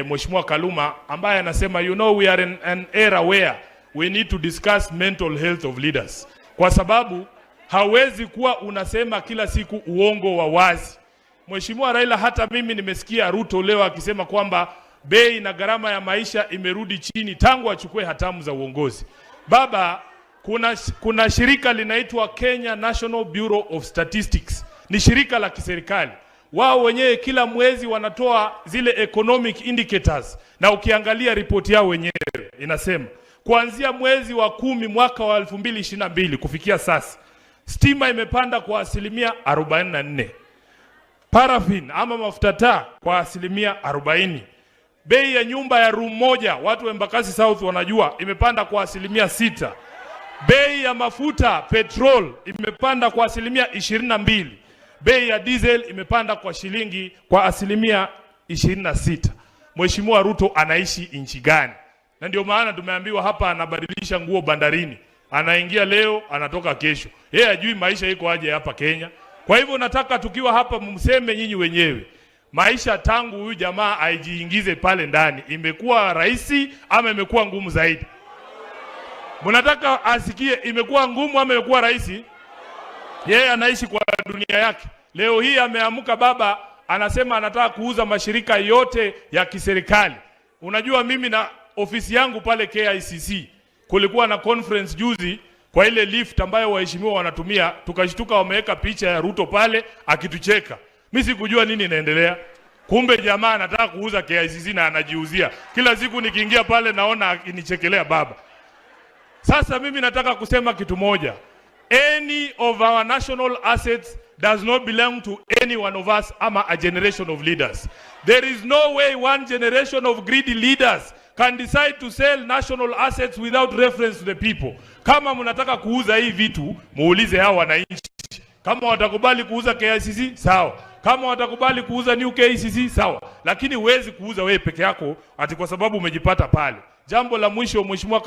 Mheshimiwa Kaluma ambaye anasema we are in an era where we need to discuss mental health of leaders. Kwa sababu hawezi kuwa unasema kila siku uongo wa wazi. Mheshimiwa Raila, hata mimi nimesikia Ruto leo akisema kwamba bei na gharama ya maisha imerudi chini tangu achukue hatamu za uongozi. Baba, kuna shirika linaitwa Kenya National Bureau of Statistics. Ni shirika la kiserikali. Wao wenyewe kila mwezi wanatoa zile economic indicators, na ukiangalia ripoti yao wenyewe inasema kuanzia mwezi wa 10 mwaka wa 2022 kufikia sasa, stima imepanda kwa 44%. Paraffin ama mafuta taa kwa 40%. Bei ya nyumba ya room moja, watu wa Embakasi South wanajua, imepanda kwa 6%. Bei ya mafuta petrol imepanda kwa 22%. Bei ya diesel imepanda kwa shilingi kwa 26%. Mheshimiwa Ruto anaishi nchi gani? Na ndio maana tumeambiwa hapa anabadilisha nguo bandarini. Anaingia leo, anatoka kesho. Yeye hajui maisha iko aje hapa Kenya. Kwa hivyo nataka tukiwa hapa mseme nyinyi wenyewe, maisha tangu huyu jamaa aijiingize pale ndani imekuwa rahisi ama imekuwa ngumu zaidi? Mnataka asikie imekuwa ngumu ama imekuwa rahisi? Yeye anaishi kwa dunia yake. Leo hii ameamka baba anasema anataka kuuza mashirika yote ya kiserikali. Unajua mimi na ofisi yangu pale KICC kulikuwa na conference juzi kwa ile lift ambayo waheshimiwa wanatumia, tukashtuka wameweka picha ya Ruto pale akitucheka. Mimi sikujua nini inaendelea. Kumbe jamaa anataka kuuza KICC na anajiuzia. Kila siku nikiingia pale naona akinichekelea baba. Sasa mimi nataka kusema kitu moja. Any of our national assets does not belong to any one of us ama a generation of leaders. There is no way one generation of greedy leaders can decide to sell national assets without reference to the people. Kama mnataka kuuza hii vitu, muulize hao wananchi. Kama watakubali kuuza KICC, sawa. Kama watakubali kuuza new KICC, sawa. Lakini huwezi kuuza wewe peke yako ati kwa sababu umejipata pale. Jambo la mwisho, Mheshimiwa